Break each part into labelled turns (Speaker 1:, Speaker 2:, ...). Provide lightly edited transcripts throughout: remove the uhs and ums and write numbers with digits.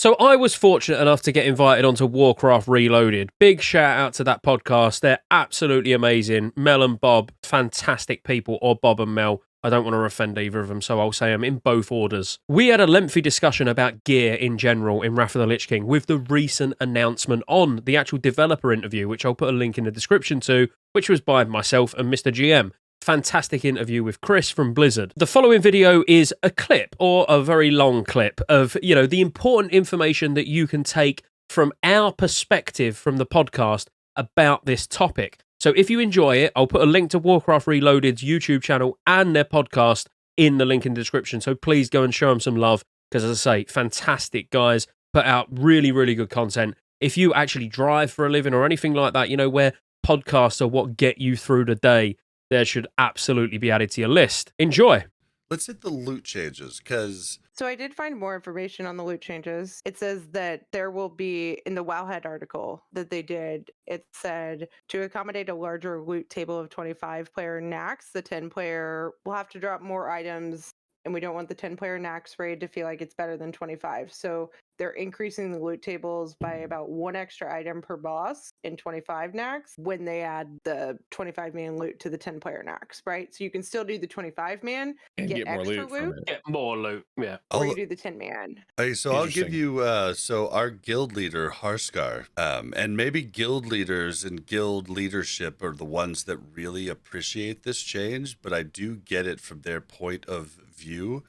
Speaker 1: So I was fortunate enough to get invited onto Warcraft Reloaded. Big shout out to that podcast. They're absolutely amazing. Mel and Bob, fantastic people, or Bob and Mel. I don't want to offend either of them, so I'll say them in both orders. We had a lengthy discussion about gear in general in Wrath of the Lich King with the recent announcement on the actual developer interview, which I'll put a link in the description to, which was by myself and Mr. GM. Fantastic interview with Chris from Blizzard. The following video is a clip, or a very long clip, of, the important information that you can take from our perspective from the podcast about this topic. So if you enjoy it, I'll put a link to Warcraft Reloaded's YouTube channel and their podcast in the link in the description. So please go and show them some love, because as I say, fantastic guys, put out really, really good content. If you actually drive for a living or anything like that, where podcasts are what get you through the day, there should absolutely be added to your list. Enjoy.
Speaker 2: Let's hit the loot changes, because...
Speaker 3: So I did find more information on the loot changes. It says that there will be, in the Wowhead article that they did, it said, to accommodate a larger loot table of 25-player Nax, the 10-player will have to drop more items, and we don't want the 10-player Nax raid to feel like it's better than 25. So they're increasing the loot tables by about 1 extra item per boss in 25 Nax when they add the 25-man loot to the 10-player Nax, right? So you can still do the 25-man,
Speaker 4: and get more
Speaker 3: extra
Speaker 4: loot from it.
Speaker 1: Get more loot, yeah.
Speaker 3: Or you do the 10-man.
Speaker 2: Hey, so I'll give
Speaker 4: Interesting.
Speaker 2: you, so our guild leader, Harskar, and maybe guild leaders and guild leadership are the ones that really appreciate this change, but I do get it from their point of view.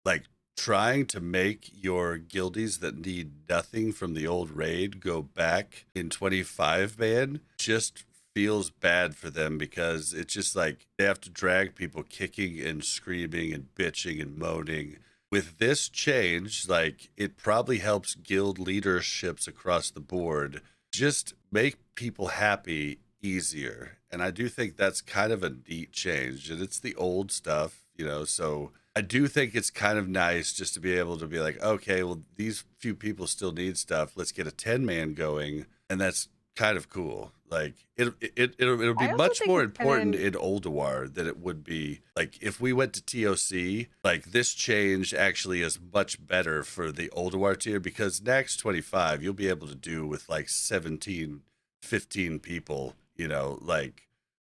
Speaker 2: Like, trying to make your guildies that need nothing from the old raid go back in 25-man just feels bad for them, because it's just like they have to drag people kicking and screaming and bitching and moaning. With this change, like, it probably helps guild leaderships across the board just make people happy easier. And I do think that's kind of a neat change, and it's the old stuff, so I do think it's kind of nice just to be able to be like, okay, well, these few people still need stuff. Let's get a 10-man going. And that's kind of cool. Like, it'll be much more important in Ulduar than it would be. Like, if we went to TOC, like, this change actually is much better for the Ulduar tier, because next 25, you'll be able to do with like 17, 15 people, like,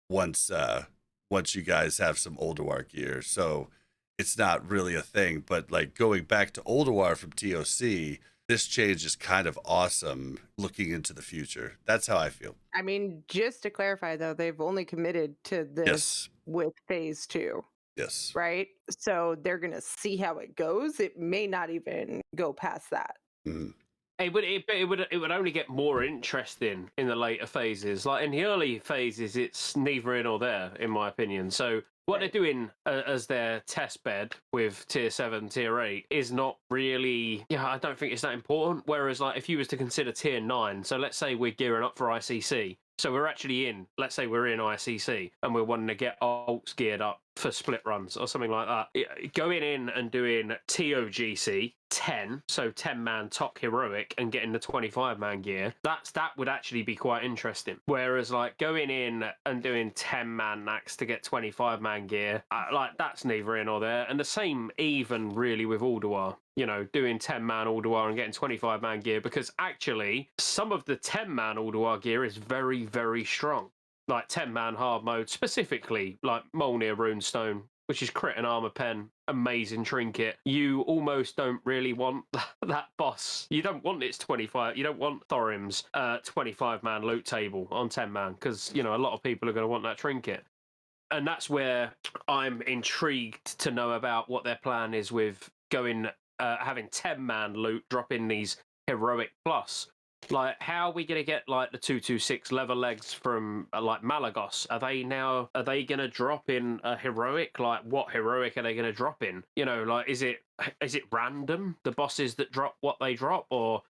Speaker 2: once you guys have some Ulduar gear. So it's not really a thing, but like going back to Ulduar from TOC, this change is kind of awesome looking into the future. That's how I feel.
Speaker 3: I mean, just to clarify, though, they've only committed to this with phase 2.
Speaker 2: Yes.
Speaker 3: Right? So they're going to see how it goes. It may not even go past that.
Speaker 2: Mm-hmm.
Speaker 1: It would only get more interesting in the later phases. Like, in the early phases, it's neither in or there, in my opinion. So what they're doing as their test bed with tier 7, tier 8 is not really, I don't think it's that important. Whereas, like, if you was to consider tier 9, so let's say we're gearing up for ICC. So we're actually let's say we're in ICC and we're wanting to get alts geared up for split runs or something like that. Going in and doing TOGC 10, so 10-man top heroic, and getting the 25-man gear, that would actually be quite interesting. Whereas, like, going in and doing 10-man Nax to get 25-man gear, like, that's neither in or there. And the same even really with Ulduar. Doing 10-man Ulduar and getting 25-man gear, because actually some of the 10-man Ulduar gear is very, very strong. Like 10-man hard mode, specifically like Molnir Runestone, which is crit and armor pen, amazing trinket. You almost don't really want that boss. You don't want its 25. You don't want Thorim's 25-man loot table on 10-man, because a lot of people are going to want that trinket. And that's where I'm intrigued to know about what their plan is with going. Having 10-man loot drop in these heroic plus. Like, how are we going to get like the 226 leather legs from like Malagos? Are they going to drop in a heroic? Like, what heroic are they going to drop in? Like, is it random, the bosses that drop what they drop? Or,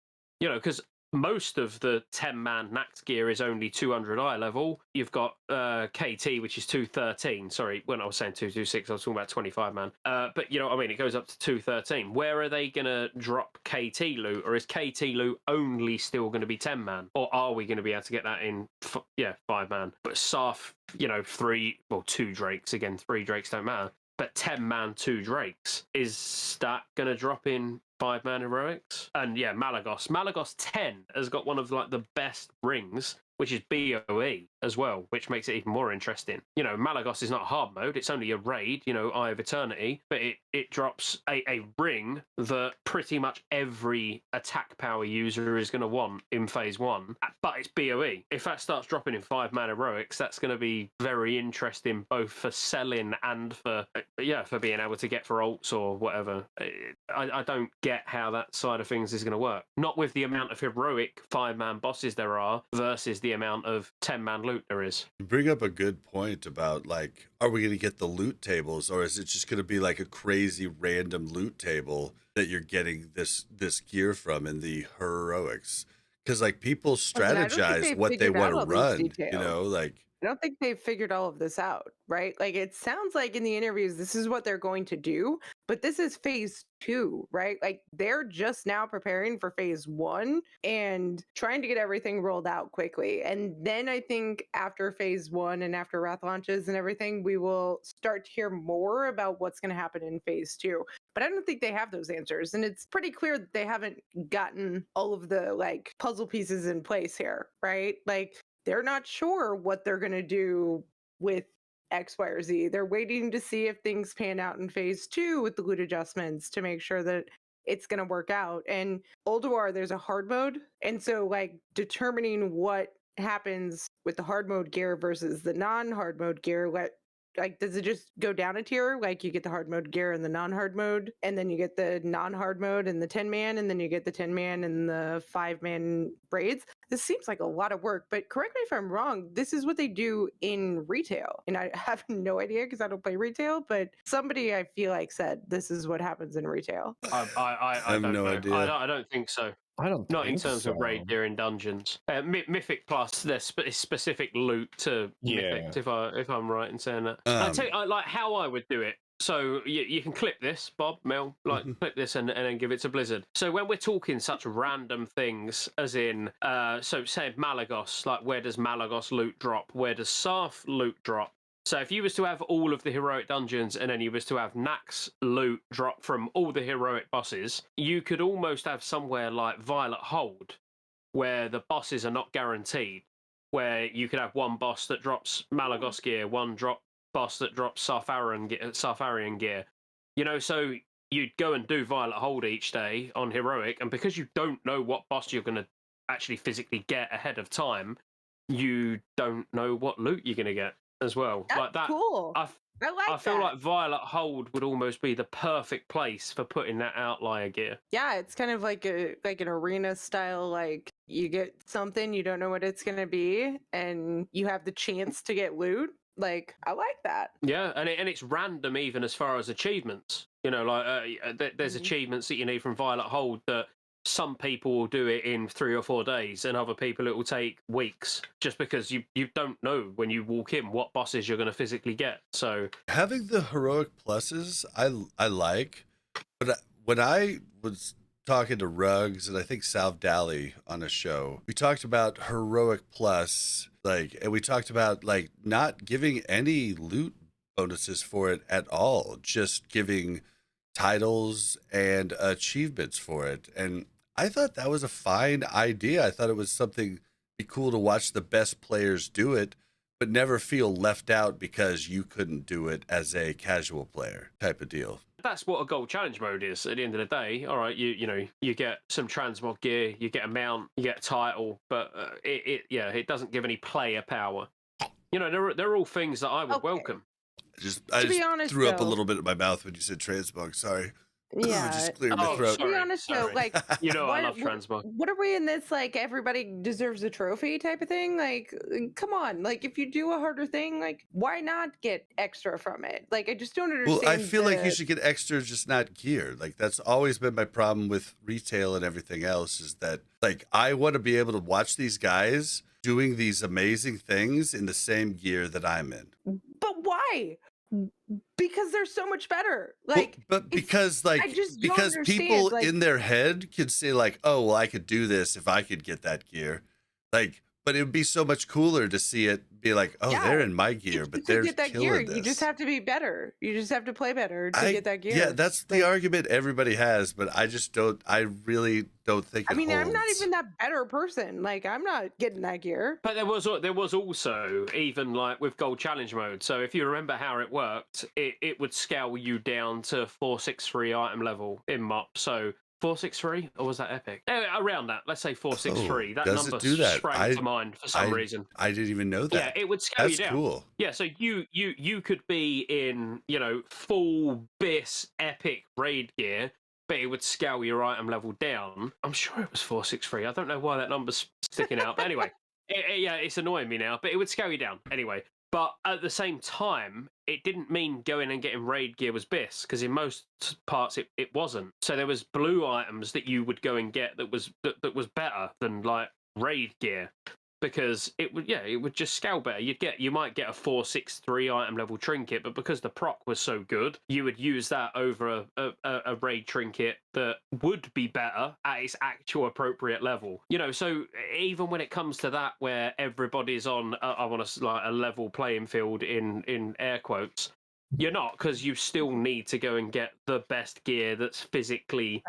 Speaker 1: because most of the 10-man Nax gear is only 200 eye level. You've got KT, which is 213. Sorry, when I was saying 226, I was talking about 25-man. But you know what I mean? It goes up to 213. Where are they going to drop KT loot? Or is KT loot only still going to be 10-man? Or are we going to be able to get that in, 5-man? But Saf, 2 Drakes. Again, 3 Drakes don't matter. but 10-man 2 Drakes. Is that going to drop in 5-man heroics? And yeah, Malagos 10 has got one of like the best rings, which is BOE as well, which makes it even more interesting. You know, Malagos is not a hard mode, it's only a raid, you know, Eye of Eternity, but it drops a ring that pretty much every attack power user is going to want in phase 1, but it's BOE. If that starts dropping in 5-man heroics, that's going to be very interesting, both for selling and for being able to get for alts or whatever. I don't get how that side of things is going to work. Not with the amount of heroic 5-man bosses there are versus the amount of 10-man loot there is.
Speaker 2: You bring up a good point about, like, are we going to get the loot tables, or is it just going to be like a crazy random loot table that you're getting this gear from in the heroics? Because like people strategize what they want to run, you know, like.
Speaker 3: I don't think they've figured all of this out, right? Like, it sounds like in the interviews, this is what they're going to do, but this is phase 2, right? Like, they're just now preparing for phase 1 and trying to get everything rolled out quickly. And then I think after phase 1 and after Wrath launches and everything, we will start to hear more about what's going to happen in phase 2. But I don't think they have those answers. And it's pretty clear that they haven't gotten all of the like puzzle pieces in place here, right? Like, they're not sure what they're going to do with X, Y, or Z. They're waiting to see if things pan out in phase 2 with the loot adjustments to make sure that it's going to work out. And Ulduar, there's a hard mode. And so like determining what happens with the hard mode gear versus the non-hard mode gear, like, does it just go down a tier? Like, you get the hard mode gear and the non-hard mode, and then you get the non-hard mode and the 10-man, and then you get the 10-man and the 5-man raids. This seems like a lot of work, but correct me if I'm wrong. This is what they do in retail. And I have no idea because I don't play retail, but somebody I feel like said this is what happens in retail.
Speaker 2: I have no idea.
Speaker 1: I don't think so.
Speaker 4: I don't
Speaker 1: Not in
Speaker 4: think
Speaker 1: terms
Speaker 4: so.
Speaker 1: of raid during dungeons. Mythic Plus, there's specific loot to Mythic, if I'm right in saying that. I'll tell you, like how I would do it. So you can clip this, Bob, Mel, like clip this and then give it to Blizzard. So when we're talking such random things, as in, so say Malagos, like where does Malagos loot drop? Where does Sarth loot drop? So if you was to have all of the heroic dungeons and then you was to have Nax loot drop from all the heroic bosses, you could almost have somewhere like Violet Hold, where the bosses are not guaranteed, where you could have one boss that drops Malagos gear, one boss that drops Sartharian gear. You know, so you'd go and do Violet Hold each day on heroic, and because you don't know what boss you're going to actually physically get ahead of time, you don't know what loot you're going to get as well.
Speaker 3: That's
Speaker 1: like that.
Speaker 3: Cool. I
Speaker 1: feel like Violet Hold would almost be the perfect place for putting that outlier gear.
Speaker 3: Yeah, it's kind of like an arena style, like you get something, you don't know what it's gonna be, and you have the chance to get loot. Like, I like that.
Speaker 1: Yeah, and it's random even as far as achievements. You know, like there's achievements that you need from Violet Hold that some people will do it in 3 or 4 days, and other people it will take weeks, just because you don't know when you walk in what bosses you're going to physically get. So
Speaker 2: having the heroic pluses, I like, but when I was talking to Ruggs and I think Salv Dally on a show, we talked about heroic plus, like, and we talked about like not giving any loot bonuses for it at all, just giving titles and achievements for it. And I thought that was a fine idea. I thought it was something be cool to watch the best players do it, but never feel left out because you couldn't do it as a casual player type of deal.
Speaker 1: That's what a gold challenge mode is at the end of the day. All right, you get some transmog gear, you get a mount, you get a title, but it doesn't give any player power. You know, they're all things that I would welcome.
Speaker 2: I just threw up a little bit in my mouth when you said transmog. Sorry.
Speaker 3: Yeah.
Speaker 2: Just cleared my throat.
Speaker 3: To be honest, though, like,
Speaker 1: you know, I love transmog.
Speaker 3: What are we in this, like, everybody deserves a trophy type of thing? Like, come on. Like, if you do a harder thing, like, why not get extra from it? Like, I just don't understand.
Speaker 2: Well, I feel like you should get extra, just not gear. Like, that's always been my problem with retail and everything else, is that, like, I want to be able to watch these guys doing these amazing things in the same gear that I'm in.
Speaker 3: But why? Because they're so much better. Like,
Speaker 2: but because people
Speaker 3: like,
Speaker 2: in their head could say like, oh, well, I could do this if I could get that gear. Like, But it would be so much cooler to see it be like, oh,
Speaker 3: Yeah,
Speaker 2: they're in my gear, but
Speaker 3: to
Speaker 2: they're
Speaker 3: get that gear,
Speaker 2: killing this.
Speaker 3: you just have to be better. You just have to play better to get that gear.
Speaker 2: Yeah, that's the argument everybody has, but I just don't. I really don't think.
Speaker 3: I mean, I'm not
Speaker 2: holds.
Speaker 3: even that better person. Like, I'm not getting that gear.
Speaker 1: But there was also even like with gold challenge mode. So if you remember how it worked, it would scale you down to 463 item level in MOP. So 463, or was that epic? Around that, let's say 463. That
Speaker 2: does
Speaker 1: number
Speaker 2: it do that?
Speaker 1: sprang to mind for some reason.
Speaker 2: I didn't even know that.
Speaker 1: Yeah, it would scale you down.
Speaker 2: That's cool.
Speaker 1: Yeah, so you could be in, full BIS epic raid gear, but it would scale your item level down. I'm sure it was 463. I don't know why that number's sticking out. But anyway, it's annoying me now, but it would scale you down anyway. But at the same time, it didn't mean going and getting raid gear was BIS, because in most parts it wasn't. So there was blue items that you would go and get that was better than like raid gear, because it would just scale better. You might get a 463 item level trinket, but because the proc was so good, you would use that over a raid trinket that would be better at its actual appropriate level. So even when it comes to that, where everybody's on a level playing field in air quotes, you're not, because you still need to go and get the best gear that's physically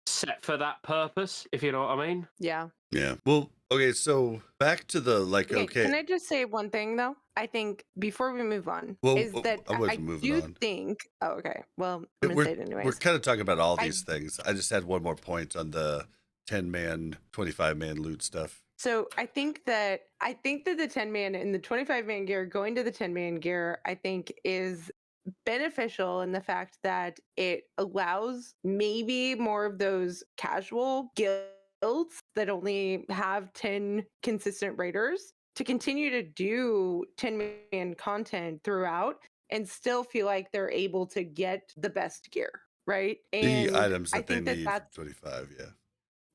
Speaker 1: set for that purpose, if you know what I mean.
Speaker 3: Yeah.
Speaker 2: Yeah. Well, okay, so back to the okay.
Speaker 3: Can I just say one thing though? I think before we move on, is that
Speaker 2: I do
Speaker 3: think. Oh, okay. Well, I'm gonna say it anyways.
Speaker 2: We're kind of talking about all these things. I just had one more point on the 10-man, 25-man loot stuff.
Speaker 3: So I think that the 10-man and the 25-man gear going to the 10-man gear, I think, is beneficial in the fact that it allows maybe more of those casual guilds that only have 10 consistent raiders to continue to do 10-man content throughout and still feel like they're able to get the best gear, right? And
Speaker 2: the items that they need
Speaker 3: that's
Speaker 2: 25, yeah.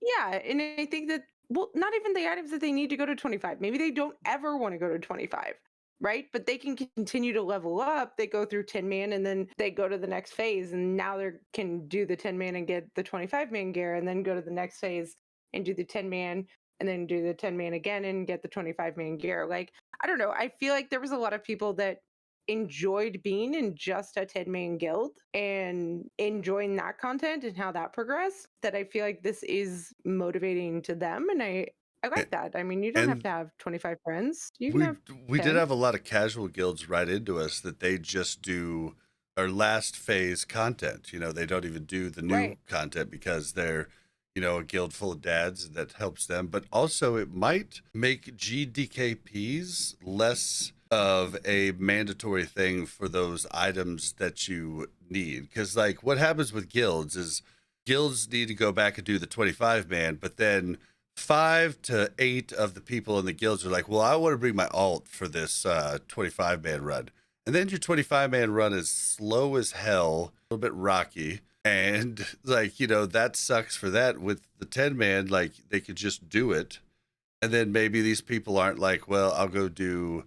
Speaker 3: Yeah, and I think that, well, not even the items that they need to go to 25. Maybe they don't ever want to go to 25, right? But they can continue to level up. They go through 10-man and then they go to the next phase, and now they can do the 10-man and get the 25-man gear, and then go to the next phase and do the 10-man and then do the 10-man again and get the 25-man gear. Like, I don't know. I feel like there was a lot of people that enjoyed being in just a 10-man guild and enjoying that content and how that progressed, that I feel like this is motivating to them, and I like that. I mean, you don't have to have 25 friends. You can have 10.
Speaker 2: We did have a lot of casual guilds right into us that they just do our last phase content. They don't even do the new content because they're a guild full of dads that helps them. But also it might make GDKPs less of a mandatory thing for those items that you need. Because like what happens with guilds is guilds need to go back and do the 25-man, but then 5 to 8 of the people in the guilds are like, well, I want to bring my alt for this 25-man run. And then your 25-man run is slow as hell, a little bit rocky. And like, that sucks for that. With the 10-man, like they could just do it. And then maybe these people aren't like, well, I'll go do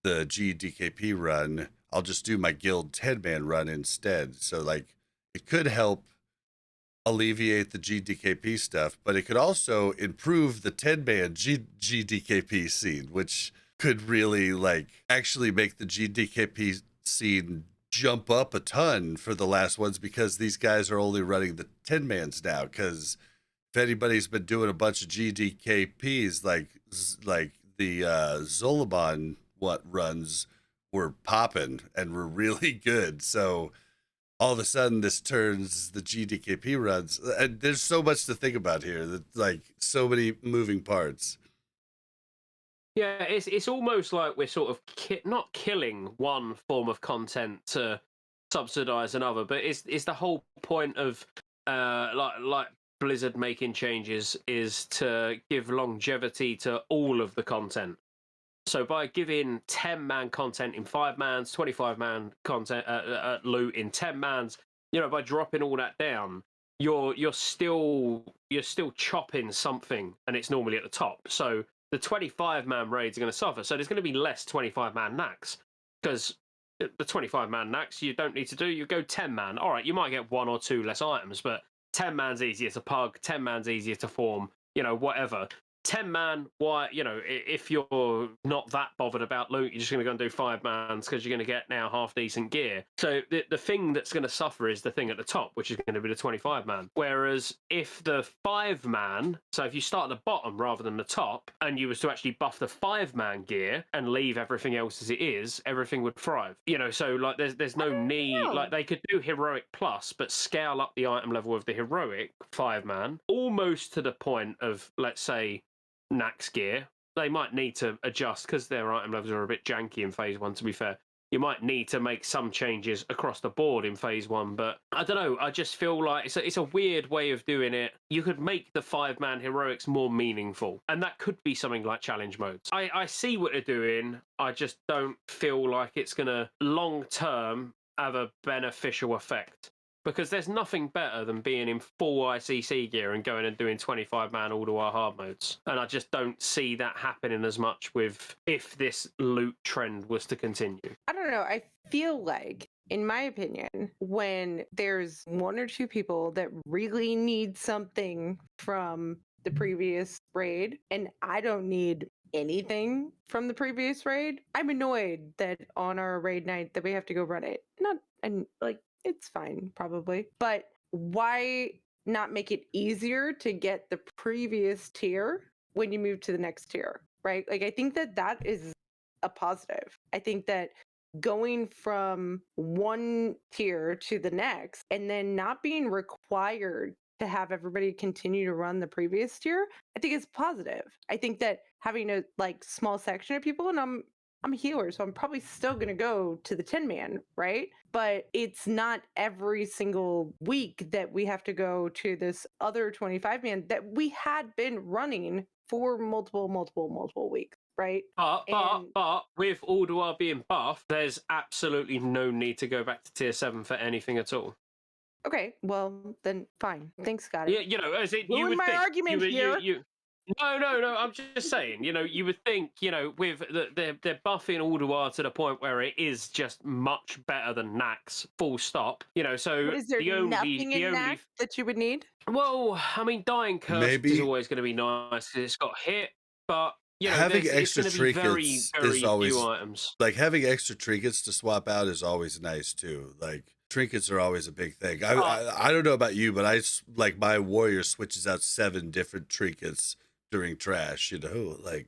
Speaker 2: the GDKP run. I'll just do my guild 10-man run instead. So like it could help alleviate the GDKP stuff, but it could also improve the 10-man GDKP scene, which could really like actually make the GDKP scene jump up a ton for the last ones, because these guys are only running the 10-mans now. Because if anybody's been doing a bunch of GDKPs, like the Zolomon runs were popping and were really good. So all of a sudden this turns the GDKP runs, and there's so much to think about here. That like so many moving parts.
Speaker 1: Yeah, it's almost like we're sort of not killing one form of content to subsidize another, but it's the whole point of like Blizzard making changes is to give longevity to all of the content. So by giving 10-man content in 5-mans, 25-man content loot in 10-mans, by dropping all that down, you're still chopping something, and it's normally at the top. So the 25-man raids are going to suffer. So there's going to be less 25-man knacks, because the 25-man knacks you don't need to do. You go 10-man. All right, you might get 1 or 2 less items, but 10-man's easier to pug, 10-man's easier to form, whatever. 10-man, why, if you're not that bothered about loot, you're just going to go and do 5-mans because you're going to get now half-decent gear. So the thing that's going to suffer is the thing at the top, which is going to be the 25-man. Whereas if the 5-man, so if you start at the bottom rather than the top, and you was to actually buff the 5-man gear and leave everything else as it is, everything would thrive. So like there's no need, like they could do heroic plus, but scale up the item level of the heroic 5-man almost to the point of, let's say, Nax gear. They might need to adjust because their item levels are a bit janky in phase 1, to be fair. You might need to make some changes across the board in phase 1, but I don't know. I just feel like it's a weird way of doing it. You could make the 5-man heroics more meaningful, and that could be something like challenge modes. I see what they're doing. I just don't feel like it's going to long term have a beneficial effect. Because there's nothing better than being in full ICC gear and going and doing 25-man all-to-war hard modes. And I just don't see that happening as much if this loot trend was to continue.
Speaker 3: I don't know. I feel like, in my opinion, when there's 1 or 2 people that really need something from the previous raid, and I don't need anything from the previous raid, I'm annoyed that on our raid night that we have to go run it. It's fine, probably. But why not make it easier to get the previous tier when you move to the next tier, right? Like, I think that is a positive. I think that going from one tier to the next and then not being required to have everybody continue to run the previous tier, I think it's positive. I think that having a small section of people, and I'm a healer, so I'm probably still going to go to the 10-man, right? But it's not every single week that we have to go to this other 25-man that we had been running for multiple weeks, right?
Speaker 1: But with Alduar being buffed, there's absolutely no need to go back to tier 7 for anything at all.
Speaker 3: Okay, well, then fine. Thanks, Scotty.
Speaker 1: Yeah, as it, you would
Speaker 3: my
Speaker 1: think,
Speaker 3: argument here.
Speaker 1: No, I'm just saying, you would think, with they're buffing Alduar to the point where it is just much better than Nax, full stop. So
Speaker 3: but is there nothing in Nax that you would need?
Speaker 1: Well, I mean, Dying Curse is always going to be nice because it's got hit, but
Speaker 2: having extra
Speaker 1: it's
Speaker 2: trinkets
Speaker 1: very, very
Speaker 2: is always
Speaker 1: few items.
Speaker 2: Like having extra trinkets to swap out is always nice too. Like trinkets are always a big thing. I don't know about you, but my warrior switches out 7 different trinkets during trash,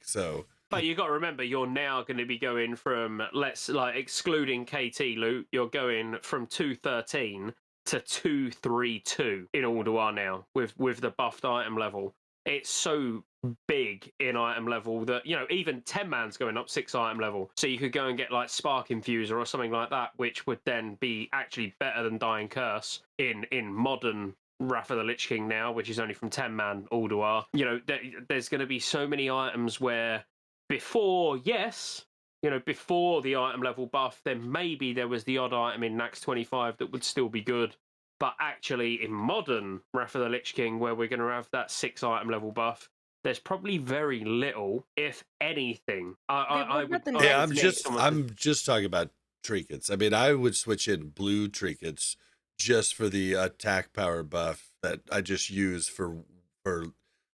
Speaker 2: so.
Speaker 1: But you got to remember, you're now going to be going from excluding KT loot, you're going from 213 to 232 in Alduar now with the buffed item level. It's so big in item level that even 10-man's going up 6 item level, so you could go and get Spark Infuser or something like that, which would then be actually better than Dying Curse in modern Wrath of the Lich King now, which is only from 10-man Alduar. There's going to be so many items where before the item level buff, then maybe there was the odd item in Nax 25 that would still be good. But actually in modern Wrath of the Lich King, where we're going to have that 6 item level buff, there's probably very little, if anything.
Speaker 2: I'm just talking about trinkets. I mean, I would switch in blue trinkets just for the attack power buff that I just use for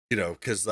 Speaker 2: because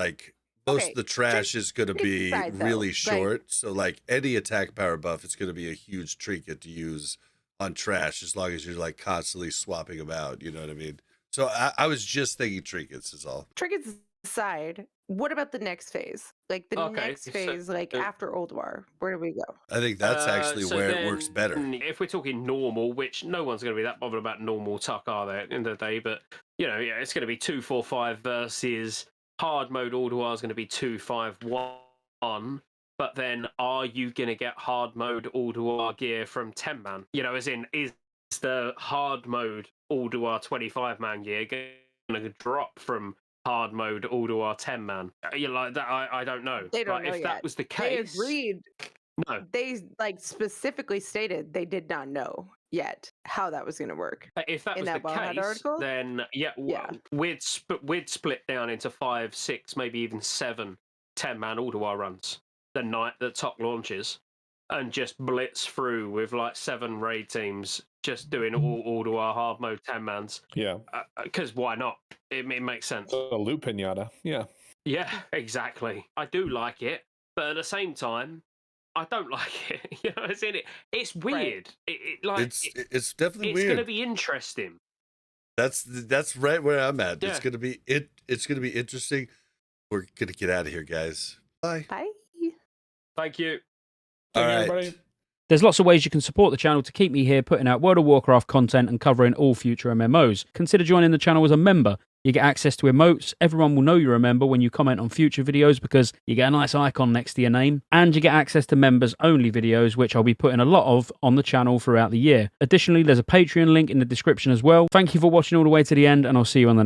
Speaker 2: most of the trash is going to be really short. So any attack power buff, it's going to be a huge trinket to use on trash as long as you're constantly swapping them out. You know what I mean? So I was just thinking trinkets is all.
Speaker 3: Trinkets aside, what about the next phase? Next phase, after Alduar, where do we go?
Speaker 2: I think that's actually where it works better.
Speaker 1: If we're talking normal, which no one's going to be that bothered about normal tuck, are they, at the end of the day? But, it's going to be 2-4-5 versus hard mode Alduar is going to be 2-5-1. But then are you going to get hard mode Alduar gear from 10-man? As in, is the hard mode Alduar 25-man gear going to drop from hard mode Alduar 10-man? I don't know.
Speaker 3: They don't know
Speaker 1: if
Speaker 3: yet.
Speaker 1: That was the case.
Speaker 3: They agreed.
Speaker 1: No.
Speaker 3: They specifically stated they did not know yet how that was going to work.
Speaker 1: If that was the case, article, then we'd split down into 5, 6, maybe even 7 10-man Alduar runs the night that Tok launches, and just blitz through with 7 raid teams just doing all Alduar hard mode 10-mans.
Speaker 4: Yeah.
Speaker 1: Because why not? It makes sense.
Speaker 4: A loot pinata. Yeah.
Speaker 1: Yeah, exactly. I do like it, but at the same time, I don't like it. You know, it's in it. It's weird.
Speaker 2: It's definitely
Speaker 1: it's
Speaker 2: weird.
Speaker 1: going to be interesting.
Speaker 2: That's right where I'm at.
Speaker 1: Yeah.
Speaker 2: It's gonna be interesting. We're gonna get out of here, guys. Bye.
Speaker 3: Bye.
Speaker 1: Thank you.
Speaker 2: All right.
Speaker 4: Everybody. There's lots of ways you can support the channel to keep me here putting out World of Warcraft content and covering all future MMOs. Consider joining the channel as a member. You get access to emotes, everyone will know you're a member when you comment on future videos because you get a nice icon next to your name, and you get access to members-only videos, which I'll be putting a lot of on the channel throughout the year. Additionally, there's a Patreon link in the description as well. Thank you for watching all the way to the end, and I'll see you on the next